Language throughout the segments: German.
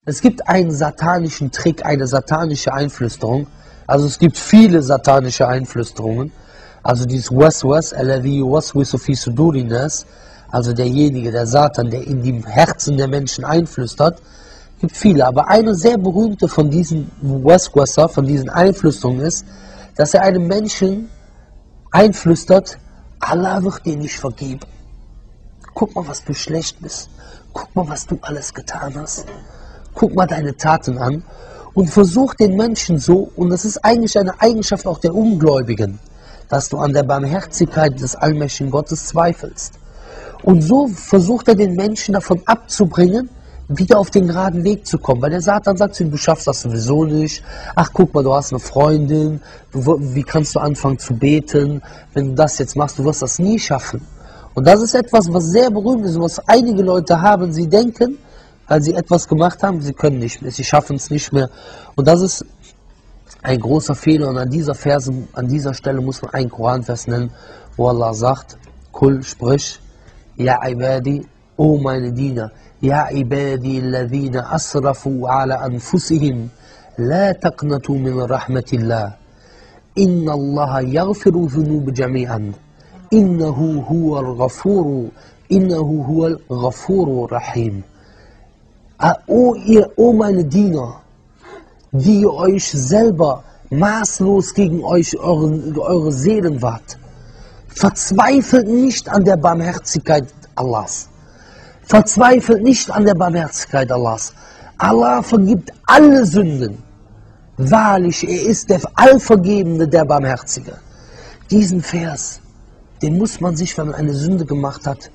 Es gibt einen satanischen Trick, eine satanische Einflüsterung. Also es gibt viele satanische Einflüsterungen. Also dieses Waswas, alladhi yuwaswisu fi suduri nas, also derjenige, der Satan, der in die Herzen der Menschen einflüstert, gibt viele. Aber eine sehr berühmte von diesen Waswasa, von diesen Einflüsterungen ist, dass er einem Menschen einflüstert, Allah wird dir nicht vergeben. Guck mal, was du schlecht bist. Guck mal, was du alles getan hast. Guck mal deine Taten an und versuch den Menschen so, und das ist eigentlich eine Eigenschaft auch der Ungläubigen, dass du an der Barmherzigkeit des allmächtigen Gottes zweifelst. Und so versucht er den Menschen davon abzubringen, wieder auf den geraden Weg zu kommen. Weil der Satan sagt zu ihm, du schaffst das sowieso nicht. Ach, guck mal, du hast eine Freundin. Wie kannst du anfangen zu beten? Wenn du das jetzt machst, du wirst das nie schaffen. Und das ist etwas, was sehr berühmt ist und was einige Leute haben. Sie denken, weil sie etwas gemacht haben, sie können nicht mehr, sie schaffen es nicht mehr. Und das ist ein großer Fehler. Und an dieser Stelle muss man einen Koranvers nennen, wo Allah sagt, Kul, sprich, Ja ibadi, o meine Diener, Ja ibadi alladhina asrafu ala anfusihim, la taqnatu min rahmatillah, inna Allah yaghfiru dhunub jami'an, innahu huwal ghafuru rahim. O meine Diener, die ihr euch selber maßlos gegen eure Seelen wart, verzweifelt nicht an der Barmherzigkeit Allahs. Verzweifelt nicht an der Barmherzigkeit Allahs. Allah vergibt alle Sünden. Wahrlich, er ist der Allvergebende, der Barmherzige. Diesen Vers, den muss man sich, wenn man eine Sünde gemacht hat,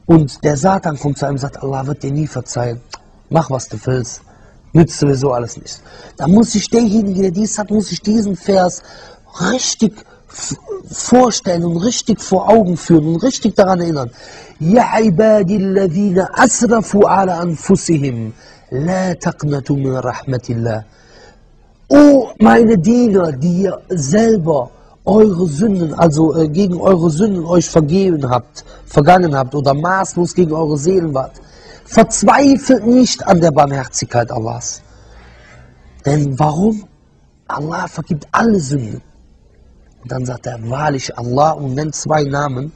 und der Satan kommt zu einem und sagt, Allah wird dir nie verzeihen. Mach, was du willst. Nützt sowieso alles nicht. Da muss sich derjenige, der dies hat, muss sich diesen Vers richtig vorstellen und richtig vor Augen führen und richtig daran erinnern. Ja ibadi alladhina asrafu ala anfusihim, la taqnatu min rahmatillah. O meine Diener, die ihr selber eure Sünden, also gegen eure Sünden euch vergangen habt oder maßlos gegen eure Seelen wart, verzweifelt nicht an der Barmherzigkeit Allahs. Denn warum? Allah vergibt alle Sünden. Und dann sagt er, wahrlich Allah, und nennt zwei Namen,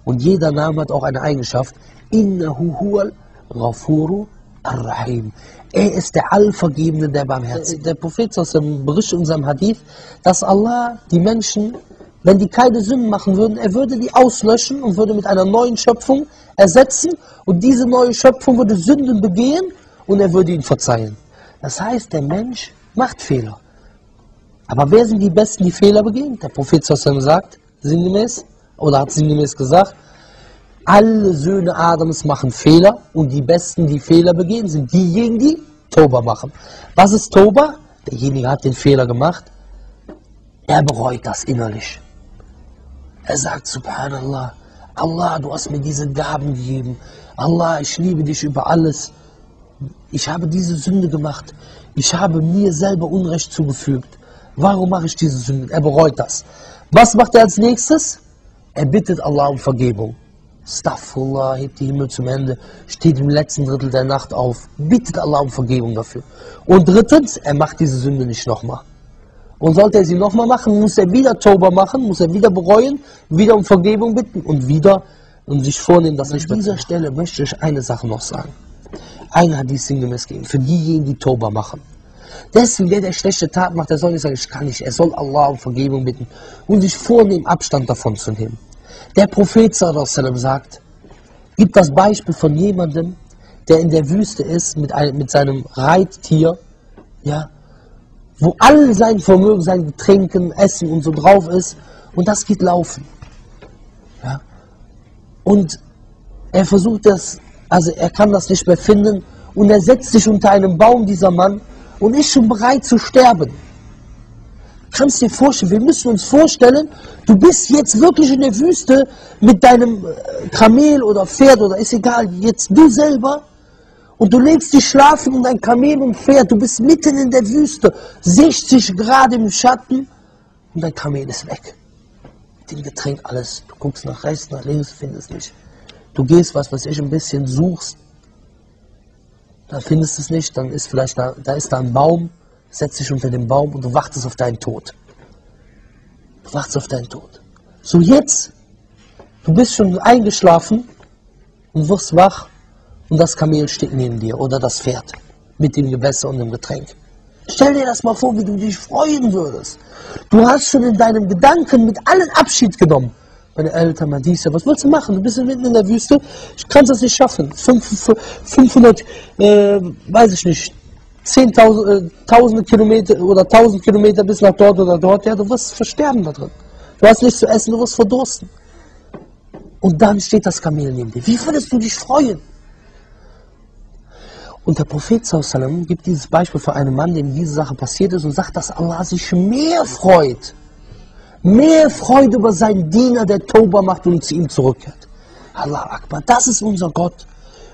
und jeder Name hat auch eine Eigenschaft. Innahu huwal ghafuru ar-rahim. Er ist der Allvergebende, der Barmherzige. Der Prophet aus dem Bericht in seinem Hadith, dass Allah die Menschen, wenn die keine Sünden machen würden, er würde die auslöschen und würde mit einer neuen Schöpfung ersetzen, und diese neue Schöpfung würde Sünden begehen und er würde ihn verzeihen. Das heißt, der Mensch macht Fehler. Aber wer sind die Besten, die Fehler begehen? Der Prophet sagt, sinngemäß, oder hat sinngemäß gesagt, alle Söhne Adams machen Fehler, und die Besten, die Fehler begehen, sind diejenigen, die Tauba machen. Was ist Tauba? Derjenige hat den Fehler gemacht, er bereut das innerlich. Er sagt, Subhanallah, Allah, du hast mir diese Gaben gegeben. Allah, ich liebe dich über alles. Ich habe diese Sünde gemacht. Ich habe mir selber Unrecht zugefügt. Warum mache ich diese Sünde? Er bereut das. Was macht er als nächstes? Er bittet Allah um Vergebung. Astaghfirullah, hebt die Himmel zum Ende, steht im letzten Drittel der Nacht auf, bittet Allah um Vergebung dafür. Und drittens, er macht diese Sünde nicht nochmal. Und sollte er sie nochmal machen, muss er wieder Tauba machen, muss er wieder bereuen, wieder um Vergebung bitten und wieder und sich vornehmen, dass nicht mehr. An dieser Stelle möchte ich eine Sache noch sagen. Ein Hadith sinngemäß geben, für diejenigen, die Tauba machen. Deswegen, der schlechte Tat macht, der soll nicht sagen, ich kann nicht. Er soll Allah um Vergebung bitten und sich vornehmen, Abstand davon zu nehmen. Der Prophet sallallahu sagt, gibt das Beispiel von jemandem, der in der Wüste ist mit seinem Reittier, ja, wo all sein Vermögen, sein Trinken, Essen und so drauf ist, und das geht laufen. Ja. Und er versucht das, also er kann das nicht mehr finden, und er setzt sich unter einem Baum, dieser Mann, und ist schon bereit zu sterben. Kannst dir vorstellen, wir müssen uns vorstellen, du bist jetzt wirklich in der Wüste mit deinem Kamel oder Pferd oder ist egal, jetzt du selber, und du legst dich schlafen und dein Kamel und Pferd, du bist mitten in der Wüste, 60 Grad im Schatten und dein Kamel ist weg. Mit dem Getränk alles, du guckst nach rechts, nach links, findest nicht. Du gehst, was weiß ich, ein bisschen suchst. Dann findest du es nicht, dann ist vielleicht da ist da ein Baum, setz dich unter den Baum und du wartest auf deinen Tod. Du wartest auf deinen Tod. So jetzt, du bist schon eingeschlafen und wirst wach und das Kamel steht neben dir oder das Pferd mit dem Gewässer und dem Getränk. Stell dir das mal vor, wie du dich freuen würdest. Du hast schon in deinem Gedanken mit allen Abschied genommen. Meine Eltern, mein dies, was willst du machen? Du bist mitten in der Wüste, ich kann das nicht schaffen. 500, weiß ich nicht, 10.000, tausende Kilometer oder 1000 Kilometer bis nach dort oder dort. Ja, du wirst versterben da drin. Du hast nichts zu essen, du wirst verdursten. Und dann steht das Kamel neben dir. Wie würdest du dich freuen? Und der Prophet sallam gibt dieses Beispiel für einen Mann, dem diese Sache passiert ist und sagt, dass Allah sich mehr freut über seinen Diener, der Tauba macht und zu ihm zurückkehrt. Allah Akbar, das ist unser Gott,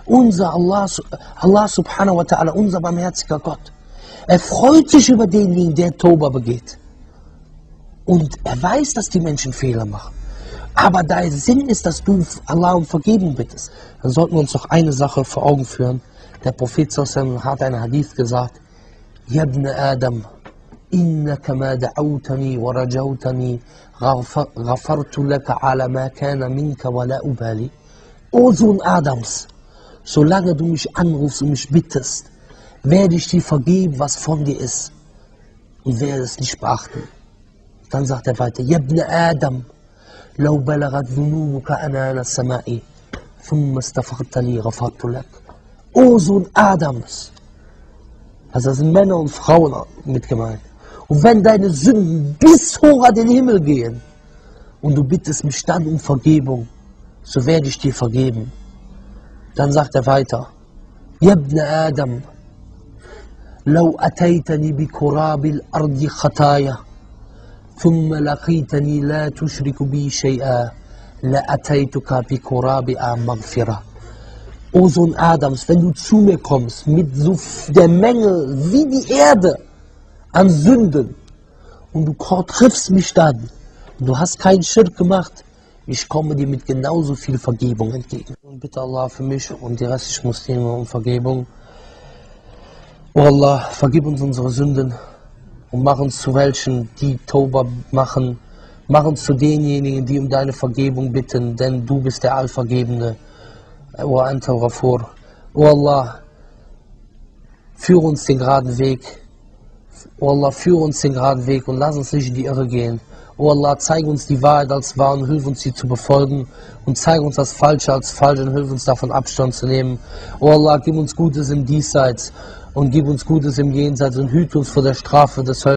unser Allah subhanahu wa ta'ala, unser barmherziger Gott. Er freut sich über denjenigen, der Tauba begeht. Und er weiß, dass die Menschen Fehler machen. Aber dein Sinn ist, dass du Allah um Vergebung bittest. Dann sollten wir uns noch eine Sache vor Augen führen. Der Prophet sallam hat einen Hadith gesagt, Ya ibn Adam, innaka ma da'awtani wa rajawtani ghafartu laka ala ma kana minka wa la ubali. O Sohn Adams, solange du mich anrufst und mich bittest, werde ich dir vergeben, was von dir ist und werde es nicht beachten. Dann sagt er weiter, Ya ibn Adam, law balagat dhunubuka anana as-sama'i thumma astaghfartani ghafartu lak. O Sohn Adams, also das sind Männer und Frauen mit gemeint. Und wenn deine Sünden bis hoch an den Himmel gehen und du bittest mich dann um Vergebung, so werde ich dir vergeben. Dann sagt er weiter, Ya ibn Adam, law ataytani bi kurabil ardi khataya, thumma laqitani la tushriku bi shay'a, la ataytuka bi kurabi'a maghfirah. O Sohn Adams, wenn du zu mir kommst mit so der Menge wie die Erde an Sünden und du triffst mich dann und du hast keinen Schirk gemacht, ich komme dir mit genauso viel Vergebung entgegen. Und bitte Allah für mich und die restlichen Muslime um Vergebung. O Allah, vergib uns unsere Sünden und mach uns zu welchen, die Tauba machen. Mach uns zu denjenigen, die um deine Vergebung bitten, denn du bist der Allvergebende. O Anta Ghafur. O Allah, führe uns den geraden Weg. O Allah, führe uns den geraden Weg und lass uns nicht in die Irre gehen. O Allah, zeige uns die Wahrheit als wahr und hilf uns, sie zu befolgen. Und zeige uns das Falsche als falsch und hilf uns davon Abstand zu nehmen. O Allah, gib uns Gutes im Diesseits und gib uns Gutes im Jenseits und hüte uns vor der Strafe des Höllens.